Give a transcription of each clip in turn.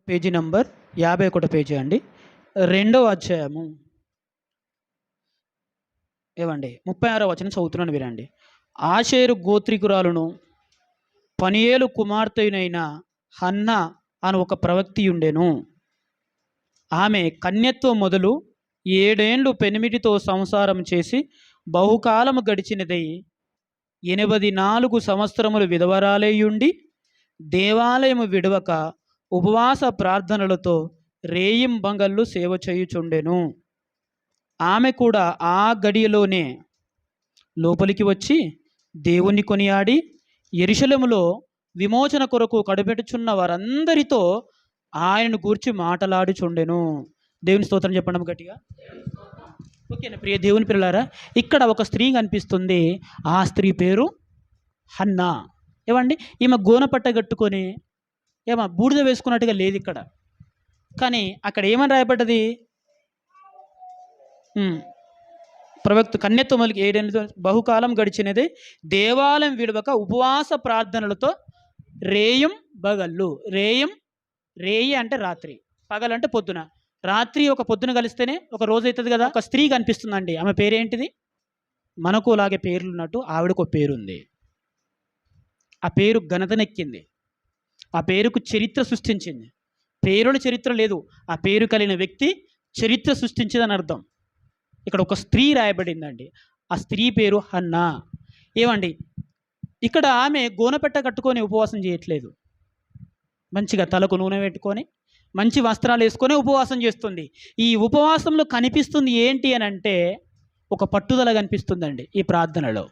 Page number 51 page అండి. రెండవ అధ్యాయము ఏవండి 36వ వచనం చదువుతున్నాను వినండి. ఆషేరు గోత్రికురాలును పనియేలు కుమార్తెయైన హన్నా అను ఒక ప్రవక్తి ఉండెను. ఆమె కన్యత్వం మొదలు 7 ఏండ్లు పెనిమిటితో సంసారం చేసి బహుకాలము గడిచినదై 84 సంవత్సరములు విధవరాలైయుండి దేవాలయము విడవక ఉపవాస ప్రార్థనలతో రేయింబగళ్ళు సేవ చేయుచుండెను. ఆమె కూడా ఆ గడియలోనే లోపలికి వచ్చి దేవుణ్ణి కొనియాడి యెరూషలేములో విమోచన కొరకు కడుపెట్టుచున్న వారందరితో ఆయనను గూర్చి మాటలాడుచుండెను. దేవుని స్తోత్రం చెప్పండి గట్టిగా. ఓకేనా ప్రియ దేవుని పిల్లలారా, ఇక్కడ ఒక స్త్రీ కనిపిస్తుంది. ఆ స్త్రీ పేరు హన్నా. ఏమండి, ఈమె గోనపట్ట కట్టుకొని బూడిద వేసుకున్నట్టుగా లేదు ఇక్కడ. కానీ అక్కడ ఏమని రాయబడ్డది? ప్రవక్త కన్యత్వం మొదలుకి 7 ఏళ్ళతో బహుకాలం గడిచినది దేవాలయం విడవక ఉపవాస ప్రార్థనలతో రేయం బగళ్ళు. రేయి అంటే రాత్రి, పగలంటే పొద్దున. రాత్రి ఒక పొద్దున కలిస్తేనే ఒక రోజు అవుతుంది కదా. ఒక స్త్రీ కనిపిస్తుందండి. ఆమె పేరేంటిది? మనకు లాగే పేర్లు ఉన్నట్టు ఆవిడకు ఒక పేరుంది. ఆ పేరు ఘనతనెక్కింది. ఆ పేరుకు చరిత్ర సృష్టించింది. పేరుల చరిత్ర లేదు, ఆ పేరు కలిగిన వ్యక్తి చరిత్ర సృష్టించిందని అర్థం. ఇక్కడ ఒక స్త్రీ రాయబడిందండి. ఆ స్త్రీ పేరు హన్నా. ఏమండి, ఇక్కడ ఆమె గోనపెట్ట కట్టుకొని ఉపవాసం చేయట్లేదు. మంచిగా తలకు నూనె పెట్టుకొని మంచి వస్త్రాలు వేసుకొని ఉపవాసం చేస్తుంది. ఈ ఉపవాసంలో కనిపిస్తుంది ఏంటి అని అంటే ఒక పట్టుదల కనిపిస్తుందండి. ఈ ప్రార్థనలో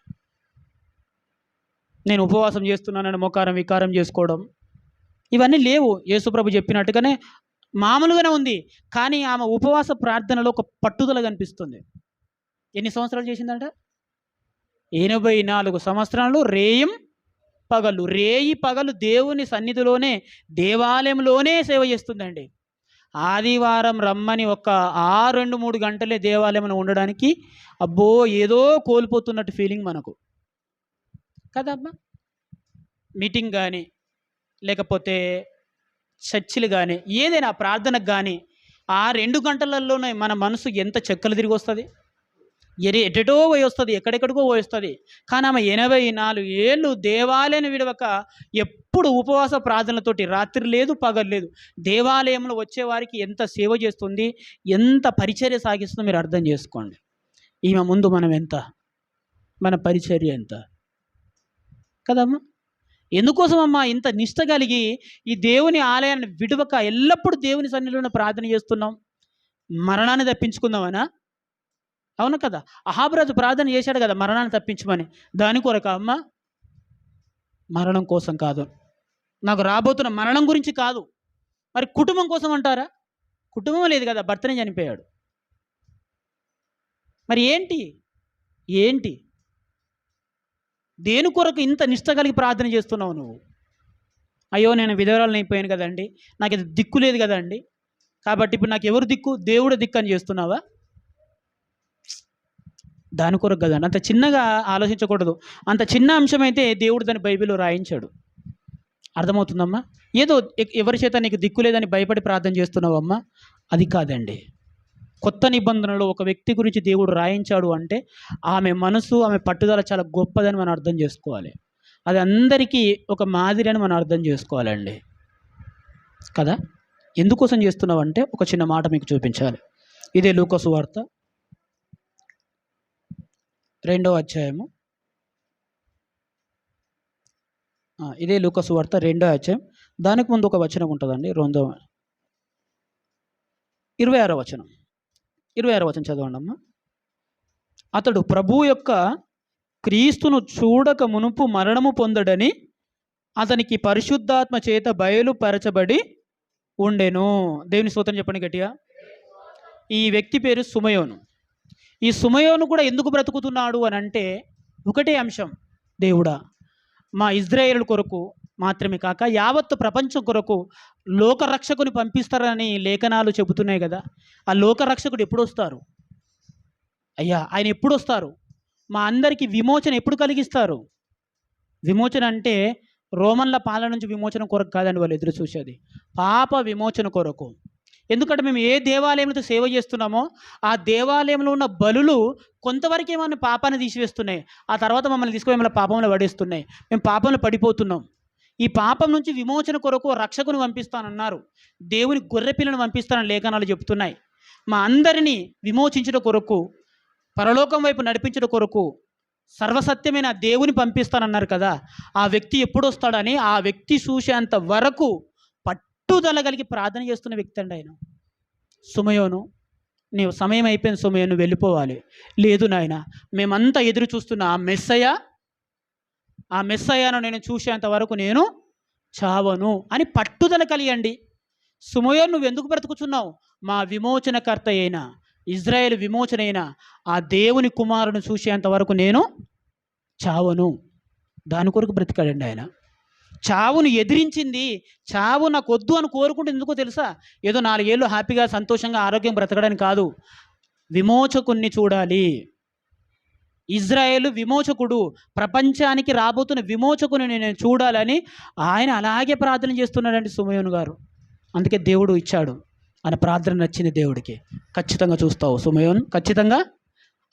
నేను ఉపవాసం చేస్తున్నానని మోకారం వికారం చేసుకోవడం ఇవన్నీ లేవు. యేసుప్రభు చెప్పినట్టుగానే మామూలుగానే ఉంది. కానీ ఆమె ఉపవాస ప్రార్థనలో ఒక పట్టుదల కనిపిస్తుంది. ఎన్ని సంవత్సరాలు చేసిందంట? 84 సంవత్సరాలు రేయం పగలు, రేయి పగలు దేవుని సన్నిధిలోనే దేవాలయంలోనే సేవ చేస్తుందండి. ఆదివారం రమ్మని ఒక 2-3 గంటలే దేవాలయంలో ఉండడానికి అబ్బో ఏదో కోల్పోతున్నట్టు ఫీలింగ్ మనకు కదమ్మా. మీటింగ్ కానీ లేకపోతే చర్చిలు కానీ ఏదైనా ప్రార్థనకు కానీ ఆ 2 గంటలలోనే మన మనసు ఎంత చెక్కలు తిరిగి వస్తుంది, ఎటెటో పోయి వస్తుంది, ఎక్కడెక్కడికో పోయి వస్తుంది. కానీ ఆమె 84 ఏళ్ళు దేవాలయం విడవక ఎప్పుడు ఉపవాస ప్రార్థనలతోటి, రాత్రి లేదు పగలు లేదు, దేవాలయంలో వచ్చేవారికి ఎంత సేవ చేస్తుంది, ఎంత పరిచర్య సాగిస్తుందో మీరు అర్థం చేసుకోండి. ఈమె ముందు మనం ఎంత, మన పరిచర్య ఎంత కదమ్మా. ఎందుకోసం అమ్మా ఇంత నిష్ట కలిగి ఈ దేవుని ఆలయాన్ని విడవక ఎల్లప్పుడూ దేవుని సన్నిధిలోనే ప్రార్థన చేస్తున్నాం? మరణాన్ని తప్పించుకుందామనా? అవును కదా. అహాబరాజు ప్రార్థన చేశాడు కదా మరణాన్ని తప్పించమని. దాని కొరక అమ్మ? మరణం కోసం కాదు, నాకు రాబోతున్న మరణం గురించి కాదు. మరి కుటుంబం కోసం అంటారా? కుటుంబం లేదు కదా, భర్తనే చనిపోయాడు. మరి ఏంటి దేని కొరకు ఇంత నిష్ట కలిగి ప్రార్థన చేస్తున్నావు నువ్వు? అయ్యో నేను విధవరాలను అయిపోయాను కదండి, నాకు ఇది దిక్కు లేదు కదండి, కాబట్టి ఇప్పుడు నాకు ఎవరు దిక్కు? దేవుడు దిక్కు అని చేస్తున్నావా? దాని కొరకు కదండి. అంత చిన్నగా ఆలోచించకూడదు. అంత చిన్న అంశం అయితే దేవుడు దాన్ని బైబిల్లో రాయించాడు. అర్థమవుతుందమ్మా? ఏదో ఎవరి చేత నీకు దిక్కు లేదని భయపడి ప్రార్థన చేస్తున్నావమ్మా, అది కాదండి. కొత్త నిబంధనలో ఒక వ్యక్తి గురించి దేవుడు రాయించాడు అంటే ఆమె మనసు, ఆమె పట్టుదల చాలా గొప్పదని మనం అర్థం చేసుకోవాలి. అది అందరికీ ఒక మాదిరి అని మనం అర్థం చేసుకోవాలండి కదా. ఎందుకోసం చేస్తున్నావు అంటే ఒక చిన్న మాట మీకు చూపించాలి. ఇదే లూకా సువార్త 2వ అధ్యాయము. ఇదే లూకా సువార్త 2వ అధ్యాయం. దానికి ముందు ఒక వచనం ఉంటుందండి. 26వ వచనం. 26వ వచనం చదవండి అమ్మా. అతడు ప్రభువు యొక్క క్రీస్తును చూడక మునుపు మరణము పొందడని అతనికి పరిశుద్ధాత్మ చేత బయలుపరచబడి ఉండెను. దేవుని స్తోత్రం చెప్పండి గట్టిగా. ఈ వ్యక్తి పేరు సుమయోను. ఈ సుమయోను కూడా ఎందుకు బ్రతుకుతున్నాడు అని అంటే ఒకటే అంశం. దేవుడా, మా ఇజ్రాయేలు కొరకు మాత్రమే కాక యావత్తు ప్రపంచం కొరకు లోకరక్షకుని పంపిస్తారని లేఖనాలు చెబుతున్నాయి కదా. ఆ లోకరక్షకుడు ఎప్పుడు వస్తారు అయ్యా? ఆయన ఎప్పుడు వస్తారు? మా అందరికీ విమోచన ఎప్పుడు కలిగిస్తారు? విమోచన అంటే రోమన్ల పాలన నుంచి విమోచన కొరకు కాదండి వాళ్ళు ఎదురు చూసేది, పాప విమోచన కొరకు. ఎందుకంటే మేము ఏ దేవాలయంతో సేవ చేస్తున్నామో ఆ దేవాలయంలో ఉన్న బలులు కొంతవరకే మన పాపాన్ని తీసివేస్తున్నాయి, ఆ తర్వాత మమ్మల్ని తీసుకొని మిమ్మల్ని పాపంలో పడేస్తున్నాయి, మేము పాపంలో పడిపోతున్నాం. ఈ పాపం నుంచి విమోచన కొరకు రక్షకుని పంపిస్తానన్నారు, దేవుని గొర్రెపిల్లను పంపిస్తానని లేఖనాలు చెబుతున్నాయి. మా అందరినీ విమోచించడం కొరకు, పరలోకం వైపు నడిపించడం కొరకు సర్వసత్యమైన దేవుని పంపిస్తానన్నారు కదా. ఆ వ్యక్తి ఎప్పుడు వస్తాడని ఆ వ్యక్తి చూసేంత వరకు పట్టుదల కలిగి ప్రార్థన చేస్తున్న వ్యక్తి అండి ఆయన. సుమయోను, నీవు సమయం అయిపోయింది సుమయోను, వెళ్ళిపోవాలి. లేదు నాయన, మేమంతా ఎదురు చూస్తున్న ఆ మెస్సయ్యను నేను చూసేంత వరకు నేను చావను అని పట్టుదల కలిగండి. సుమయోను, నువ్వు ఎందుకు బ్రతుకుతున్నావు? మా విమోచనకర్త అయిన, ఇజ్రాయేల్ విమోచన అయిన ఆ దేవుని కుమారుని చూసేంత వరకు నేను చావను. దాని కొరకు బ్రతికాడండి ఆయన. చావును ఎదిరించింది. చావు నాకు వద్దు అని కోరుకుంటే ఎందుకో తెలుసా? ఏదో 4 ఏళ్ళు హ్యాపీగా సంతోషంగా ఆరోగ్యం బ్రతకడానికి కాదు, విమోచకుణ్ణి చూడాలి. ఇజ్రాయేలు విమోచకుడు, ప్రపంచానికి రాబోతున్న విమోచకుని నేను చూడాలని ఆయన అలాగే ప్రార్థన చేస్తున్నాడండి సుమయోను గారు. అందుకే దేవుడు ఇచ్చాడు. ఆయన ప్రార్థన నచ్చింది దేవుడికి. ఖచ్చితంగా చూస్తావు సుమయోన్, ఖచ్చితంగా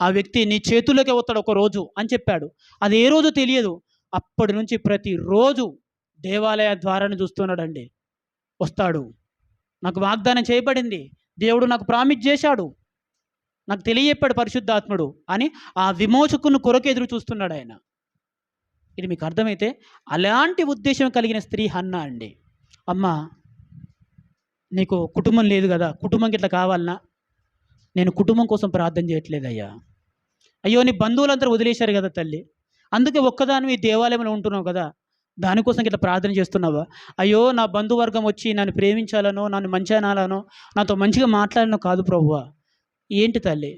ఆ వ్యక్తి నీ చేతుల్లోకి వస్తాడు ఒక రోజు అని చెప్పాడు. అది ఏ రోజు తెలియదు. అప్పటి నుంచి ప్రతిరోజు దేవాలయ ద్వారాన్ని చూస్తున్నాడండి. వస్తాడు, నాకు వాగ్దానం చేయబడింది, దేవుడు నాకు ప్రామిస్ చేశాడు, నాకు తెలియజెప్పాడు పరిశుద్ధాత్ముడు అని ఆ విమోచకుని కొరకు ఎదురు చూస్తున్నాడు ఆయన. ఇది మీకు అర్థమైతే అలాంటి ఉద్దేశం కలిగిన స్త్రీ హన్నా అండి. అమ్మ, నీకు కుటుంబం లేదు కదా, కుటుంబంకి ఇట్లా కావాలనా? నేను కుటుంబం కోసం ప్రార్థన చేయట్లేదయ్యా. అయ్యో, నీ బంధువులందరూ వదిలేశారు కదా తల్లి, అందుకే ఒక్కదాని ఈ దేవాలయంలో ఉంటున్నావు కదా, దానికోసం ఇట్లా ప్రార్థన చేస్తున్నావా? అయ్యో, నా బంధువర్గం వచ్చి నన్ను ప్రేమించాలనో, నన్ను మంచిగానాలనో, నాతో మంచిగా మాట్లాడాలనో కాదు ప్రభువా. ఏంటి తల్లి,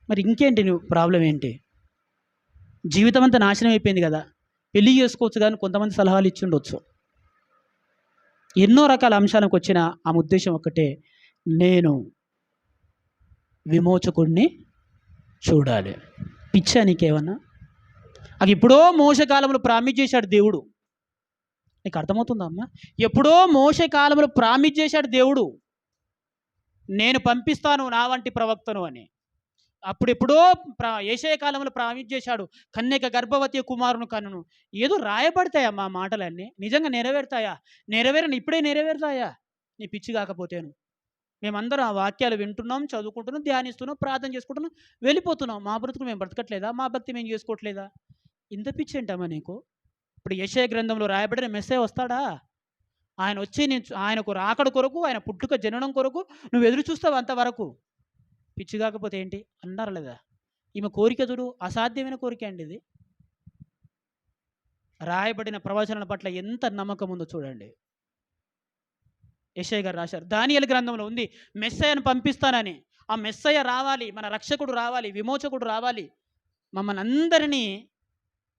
మరి ఇంకేంటి నువ్వు ప్రాబ్లం ఏంటి? జీవితం అంతా నాశనం అయిపోయింది కదా, పెళ్ళి చేసుకోవచ్చు కానీ కొంతమంది సలహాలు ఇచ్చి ఉండొచ్చు. ఎన్నో రకాల అంశాలకు వచ్చిన ఆ ఉద్దేశం ఒక్కటే, నేను విమోచకుడిని చూడాలి. పిచ్చా నీకేమన్నా? అది ఎప్పుడో మోసే కాలంలో ప్రామిస్ చేశాడు దేవుడు. నీకు అర్థమవుతుందా అమ్మా? ఎప్పుడో మోసే కాలంలో ప్రామిస్ చేశాడు దేవుడు, నేను పంపిస్తాను నా వంటి ప్రవక్తను అని. అప్పుడు ఎప్పుడో యెషయా కాలంలో ప్రామిస్ చేశాడు, కన్యక గర్భవతి కుమారుని కనును. ఏదో రాయబడతాయా మా మాటలన్నీ? నిజంగా నెరవేరుతాయా? నెరవేరని ఇప్పుడే నెరవేరుతాయా? నీ పిచ్చి కాకపోతేను. మేమందరం ఆ వాక్యాలు వింటున్నాం, చదువుకుంటున్నాం, ధ్యానిస్తున్నాం, ప్రార్థన చేసుకుంటున్నాం, వెళ్ళిపోతున్నాం. మా బ్రతుకు మేము బ్రతకట్లేదా? మా భక్తి మేము చేసుకోవట్లేదా? ఇంత పిచ్చి ఏంటమ్మా నీకు? ఇప్పుడు యెషయా గ్రంథంలో రాయబడిన మెస్సయ్య వస్తాడా? ఆయన వచ్చి ఆయనకు రాకడ కొరకు, ఆయన పుట్టుక జననం కొరకు నువ్వు ఎదురు చూస్తావు అంతవరకు. పిచ్చి కాకపోతే ఏంటి అన్నారు లేదా? ఈమె కోరిక చూడు, అసాధ్యమైన కోరిక అండి ఇది. రాయబడిన ప్రవచనాల పట్ల ఎంత నమ్మకం ఉందో చూడండి. యెషయా గారు రాశారు, దానియేలు గ్రంథంలో ఉంది మెస్సయ్యను పంపిస్తానని. ఆ మెస్సయ్య రావాలి, మన రక్షకుడు రావాలి, విమోచకుడు రావాలి, మమ్మల్ని అందరినీ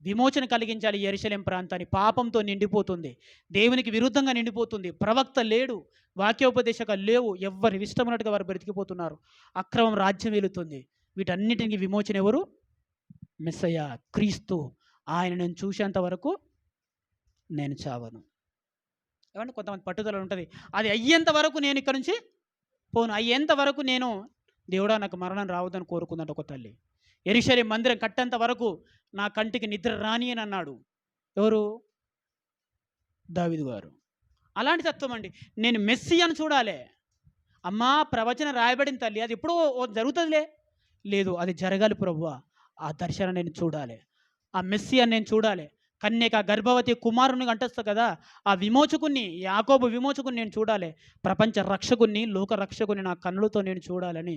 విమోచన కలిగించాలి. యెరూషలేం ప్రాంతాన్ని పాపంతో నిండిపోతుంది, దేవునికి విరుద్ధంగా నిండిపోతుంది, ప్రవక్త లేడు, వాక్యోపదేశకాలు లేవు, ఎవరి ఇష్టమైనట్టుగా వారు బ్రతికిపోతున్నారు, అక్రమం రాజ్యం వెళుతుంది. వీటన్నిటికి విమోచన ఎవరు? మెస్సయ్య, క్రీస్తు. ఆయన నేను చూసేంత వరకు నేను చావను. ఏమంటే కొంతమంది పట్టుదల ఉంటుంది, అది అయ్యేంత వరకు నేను ఇక్కడ నుంచి పోను, అయ్యేంత వరకు నేను, దేవుడా నాకు మరణం రావద్దని కోరుకుందంట ఒక తల్లి. యెరూషలేం మందిరం కట్టేంత వరకు నా కంటికి నిద్ర రాని అని అన్నాడు. ఎవరు? దావీదు గారు. అలాంటి తత్వం అండి. నేను మెస్సియాను చూడాలి. అమ్మా, ప్రవచనం రాయబడిన తల్లి, అది ఎప్పుడో జరుగుతుందిలే. లేదు, అది జరగాలి ప్రభువా. ఆ దర్శనం నేను చూడాలి, ఆ మెస్సియాను నేను చూడాలి. కన్యక గర్భవతి కుమారుని అంటేస్తా కదా, ఆ విమోచకుని, యాకోబు విమోచకుని నేను చూడాలి, ప్రపంచ రక్షకుని, లోక రక్షకుని నా కన్నులతో నేను చూడాలని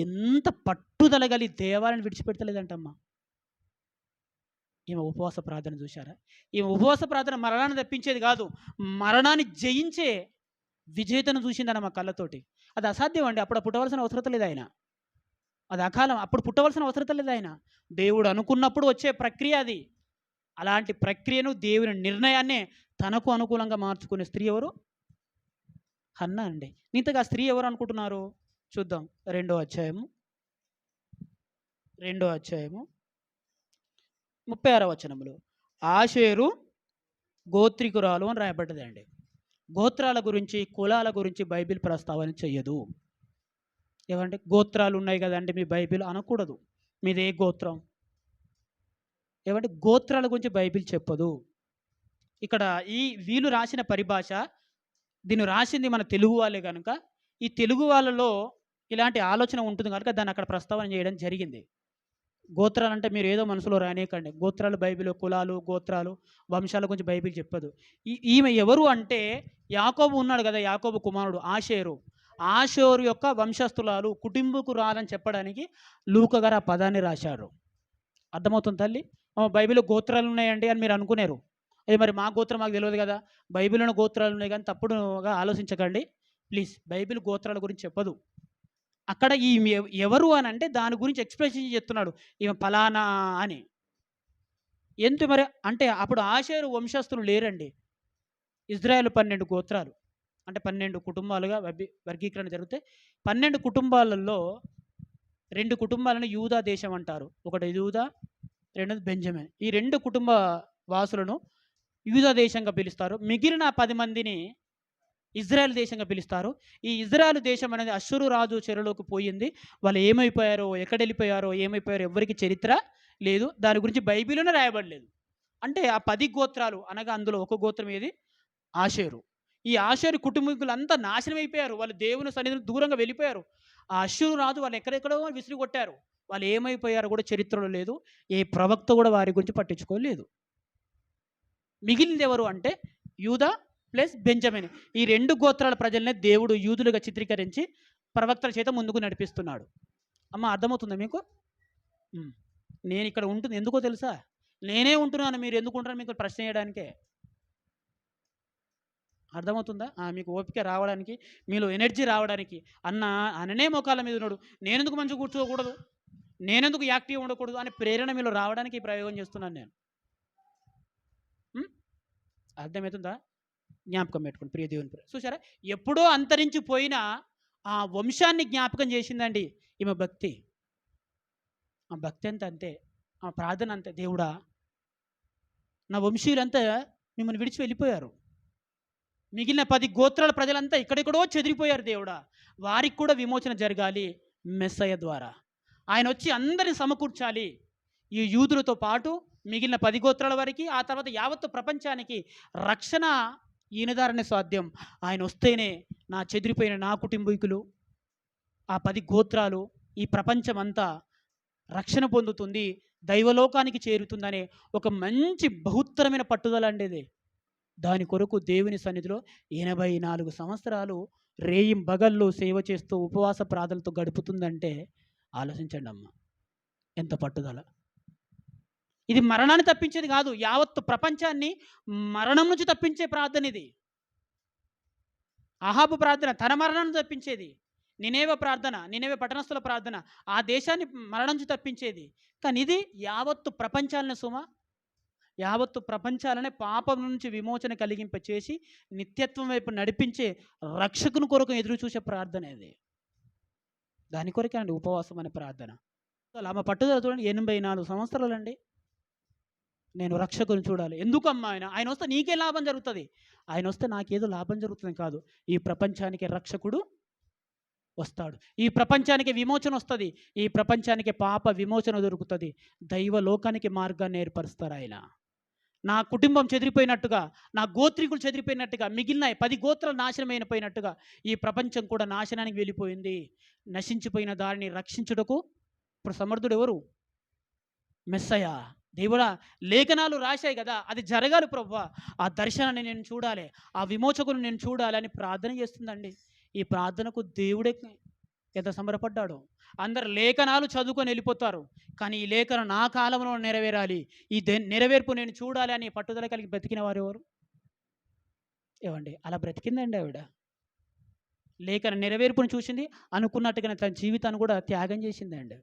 ఎంత పట్టుదల గలి దేవాలను విడిచిపెట్టలేదంటమ్మా. ఈమె ఉపవాస ప్రార్థన చూశారా? ఈమె ఉపవాస ప్రార్థన మరణాన్ని తప్పించేది కాదు, మరణాన్ని జయించే విజేతను చూసిందన్న మా కళ్ళతోటి. అది అసాధ్యం అండి. అప్పుడు పుట్టవలసిన అవసరం లేదు ఆయన. అది అకాలం, అప్పుడు పుట్టవలసిన అవసరం లేదు ఆయన. దేవుడు అనుకున్నప్పుడు వచ్చే ప్రక్రియ అది. అలాంటి ప్రక్రియను, దేవుని నిర్ణయాన్నే తనకు అనుకూలంగా మార్చుకునే స్త్రీ ఎవరు? హన్నా అండి. ఇంతగా స్త్రీ ఎవరు అనుకుంటున్నారు? చూద్దాం. 2వ అధ్యాయము 36వ వచనములో, ఆషేరు గోత్రికురాలు అని రాయబడ్డదండి. గోత్రాల గురించి, కులాల గురించి బైబిల్ ప్రస్తావన చెయ్యదు. ఏవంటే గోత్రాలు ఉన్నాయి కదండి మీ బైబిల్ అనకూడదు. మీదే గోత్రం? ఏవంటే గోత్రాల గురించి బైబిల్ చెప్పదు. ఇక్కడ వీళ్ళు రాసిన పరిభాష, దీన్ని రాసింది మన తెలుగు వాళ్ళే గనుక, ఈ తెలుగు వాళ్ళలో ఇలాంటి ఆలోచన ఉంటుంది కనుక దాన్ని అక్కడ ప్రస్తావన చేయడం జరిగింది. గోత్రాలంటే మీరు ఏదో మనసులో రానేయకండి. గోత్రాలు బైబిల్, కులాలు, గోత్రాలు, వంశాల గురించి బైబిల్ చెప్పదు. ఈమె ఎవరు అంటే యాకోబు ఉన్నాడు కదా, యాకోబు కుమారుడు ఆషేరు. ఆషేరు యొక్క వంశస్థురాలు, కుటుంబకురాలని చెప్పడానికి లూకా గారు ఆ పదాన్ని రాశారు. అర్థమవుతుంది తల్లి? బైబిల్లో గోత్రాలు ఉన్నాయండి అని మీరు అనుకునేరు. అది మరి మా గోత్రం మాకు తెలియదు కదా. బైబిల్లోని గోత్రాలు ఉన్నాయి కానీ తప్పుడుగా ఆలోచించకండి ప్లీజ్. బైబిల్ గోత్రాల గురించి చెప్పదు. అక్కడ ఈమె ఎవరు అని అంటే దాని గురించి ఎక్స్ప్రెషన్ చెప్తున్నాడు, ఈమె ఫలానా అని. ఎంత మరి అంటే అప్పుడు ఆషేరు వంశస్థులు లేరండి. ఇజ్రాయేల్ 12 గోత్రాలు అంటే 12 కుటుంబాలుగా వర్గీకరణ జరిగితే 12 కుటుంబాలలో 2 కుటుంబాలను యూదా దేశం అంటారు. ఒకటి యూదా, రెండోది బెంజమిన్. ఈ 2 కుటుంబ వాసులను యూదా దేశంగా పిలుస్తారు. మిగిలిన 10 మందిని ఇజ్రాయెల్ దేశంగా పిలుస్తారు. ఈ ఇజ్రాయెల్ దేశం అనేది అష్షూరు రాజు చెరలోకి పోయింది. వాళ్ళు ఏమైపోయారో, ఎక్కడ వెళ్ళిపోయారో, ఏమైపోయారో ఎవరికి చరిత్ర లేదు. దాని గురించి బైబిల్లోనే రాయబడలేదు. అంటే ఆ 10 గోత్రాలు అనగా అందులో ఒక గోత్రం ఏది? ఆషేరు. ఈ ఆషేరు కుటుంబీకులంతా నాశనం అయిపోయారు. వాళ్ళు దేవుని సన్నిధిని దూరంగా వెళ్ళిపోయారు. ఆ అష్షూరు రాజు వాళ్ళు ఎక్కడెక్కడో విసిరికొట్టారు. వాళ్ళు ఏమైపోయారో కూడా చరిత్రలో లేదు. ఏ ప్రవక్త కూడా వారి గురించి పట్టించుకోలేదు. మిగిలింది ఎవరు అంటే యూదా ప్లస్ బెంజమిన్. ఈ 2 గోత్రాల ప్రజలనే దేవుడు యూదులుగా చిత్రీకరించి ప్రవక్తల చేత ముందుకు నడిపిస్తున్నాడు. అమ్మ అర్థమవుతుందా మీకు? నేను ఇక్కడ ఉంటుంది ఎందుకో తెలుసా? నేనే ఉంటున్నాను, మీరు ఎందుకు ఉంటారని మీకు ప్రశ్న చేయడానికే. అర్థమవుతుందా? మీకు ఓపిక రావడానికి, మీలో ఎనర్జీ రావడానికి. అననే మోకాళ్ళ మీద ఉన్నాడు, నేనెందుకు మంచిగా కూర్చోకూడదు, నేనెందుకు యాక్టివ్ ఉండకూడదు అనే ప్రేరణ మీలో రావడానికి ఈ ప్రయోగం చేస్తున్నాను నేను. అర్థమవుతుందా? జ్ఞాపకం పెట్టుకోండి ప్రియ దేవుని ప్రియ. చూసారా, ఎప్పుడో అంతరించిపోయిన ఆ వంశాన్ని జ్ఞాపకం చేసిందండి ఈమె భక్తి. ఆ భక్తి అంతే, ఆ ప్రార్థన అంతే. దేవుడా, నా వంశీయులంతా మిమ్మల్ని విడిచి వెళ్ళిపోయారు. మిగిలిన 10 గోత్రాల ప్రజలంతా ఇక్కడెక్కడో చెదిరిపోయారు. దేవుడా, వారికి కూడా విమోచన జరగాలి మెస్సయ్య ద్వారా. ఆయన వచ్చి అందరిని సమకూర్చాలి. ఈ యూదులతో పాటు మిగిలిన 10 గోత్రాల వారికి, ఆ తర్వాత యావత్తు ప్రపంచానికి రక్షణ ఈయన ద్వారానే సాధ్యం. ఆయన వస్తేనే నా చెదిరిపోయిన నా కుటుంబీకులు, ఆ 10 గోత్రాలు, ఈ ప్రపంచమంతా రక్షణ పొందుతుంది, దైవలోకానికి చేరుతుందనే ఒక మంచి బహుత్తరమైన పట్టుదల అండేది. దాని కొరకు దేవుని సన్నిధిలో 84 సంవత్సరాలు రేయింబగళ్ళు సేవ చేస్తూ ఉపవాస ప్రార్థనలతో గడుపుతుందంటే ఆలోచించండి అమ్మ, ఎంత పట్టుదల. ఇది మరణాన్ని తప్పించేది కాదు, యావత్తు ప్రపంచాన్ని మరణం నుంచి తప్పించే ప్రార్థన ఇది. అహాబు ప్రార్థన తన మరణాన్ని తప్పించేది. నినేవే ప్రార్థన, నినేవే పట్టణస్థుల ప్రార్థన ఆ దేశాన్ని మరణం నుంచి తప్పించేది. కానీ ఇది యావత్తు ప్రపంచాలను యావత్తు ప్రపంచాలనే పాపం నుంచి విమోచన కలిగింపచేసి నిత్యత్వం వైపు నడిపించే రక్షకుని కొరకు ఎదురు చూసే ప్రార్థన ఇది. దాని కొరకే అండి ఉపవాసం అనే ప్రార్థన. ఆమె పట్టుదల చూడండి, 84 సంవత్సరాలండి. నేను రక్షకుని చూడాలి. ఎందుకమ్మా? ఆయన వస్తే నీకే లాభం జరుగుతుంది, ఆయన వస్తే నాకేదో లాభం జరుగుతుంది కాదు, ఈ ప్రపంచానికి రక్షకుడు వస్తాడు, ఈ ప్రపంచానికి విమోచన వస్తుంది, ఈ ప్రపంచానికి పాప విమోచన దొరుకుతుంది, దైవ లోకానికి మార్గాన్ని ఏర్పరుస్తారు ఆయన. నా కుటుంబం చెదిరిపోయినట్టుగా, నా గోత్రికులు చెదిరిపోయినట్టుగా, మిగిలిన 10 గోత్రాలు నాశనమైపోయినట్టుగా ఈ ప్రపంచం కూడా నాశనానికి వెళ్ళిపోయింది. నశించిపోయిన దారిని రక్షించుటకు ఇప్పుడు సమర్థుడు ఎవరు? మెస్సయ్య. దేవుడా, లేఖనాలు రాశాయి కదా, అది జరగాలి ప్రభువా, ఆ దర్శనాన్ని నేను చూడాలి, ఆ విమోచకుని నేను చూడాలి అని ప్రార్థన చేస్తుందండి. ఈ ప్రార్థనకు దేవుడే ఎంత సంబరపడ్డాడో. అందరు లేఖనాలు చదువుకొని వెళ్ళిపోతారు, కానీ ఈ లేఖనం నా కాలంలో నెరవేరాలి, ఈ నెరవేర్పు నేను చూడాలి అని పట్టుదల కలిగి బ్రతికిన వారు ఎవరు? ఏవండి, అలా బ్రతికిందండి ఆవిడ. లేఖన నెరవేర్పును చూసింది, అనుకున్నట్టుగానే తన జీవితాన్ని కూడా త్యాగం చేసిందండి.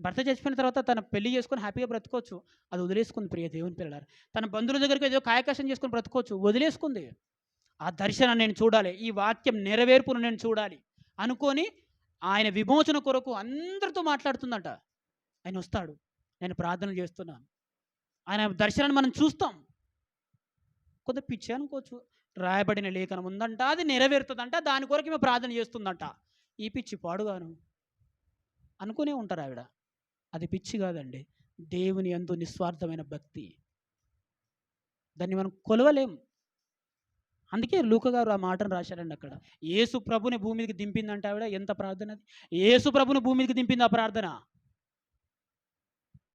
భర్త చచ్చిపోయిన తర్వాత తన పెళ్లి చేసుకొని హ్యాపీగా బ్రతుకోవచ్చు, అది వదిలేసుకుంది ప్రియ దేవుని పిల్లలారా. తన బంధువుల దగ్గరికి ఏదో కాయకాశం చేసుకొని బ్రతుకోవచ్చు, వదిలేసుకుంది. ఆ దర్శనాన్ని నేను చూడాలి, ఈ వాక్యం నెరవేర్పును నేను చూడాలి అనుకొని ఆయన విమోచన కొరకు అందరితో మాట్లాడుతుందంట. ఆయన వస్తాడు, నేను ప్రార్థన చేస్తున్నాను, ఆయన దర్శనాన్ని మనం చూస్తాం. కొంత పిచ్చి అనుకోవచ్చు. రాయబడిన లేఖనం ఉందంట, అది నెరవేరుతుందంట, దాని కొరకు ఈమె ప్రార్థన చేస్తుందంట. ఈ పిచ్చి పాడుగాను అనుకునే ఉంటారు ఆవిడ. అది పిచ్చి కాదండి. దేవుని యందు నిస్వార్థమైన భక్తి. దాన్ని మనం కొలవలేం. అందుకే లూకా గారు ఆ మాటను రాశారండి అక్కడ. యేసు ప్రభుని భూమి మీదకి దింపిందంటే ఆవిడ ఎంత ప్రార్థన అది. యేసు ప్రభుని భూమి మీదకి దింపింది ఆ ప్రార్థన.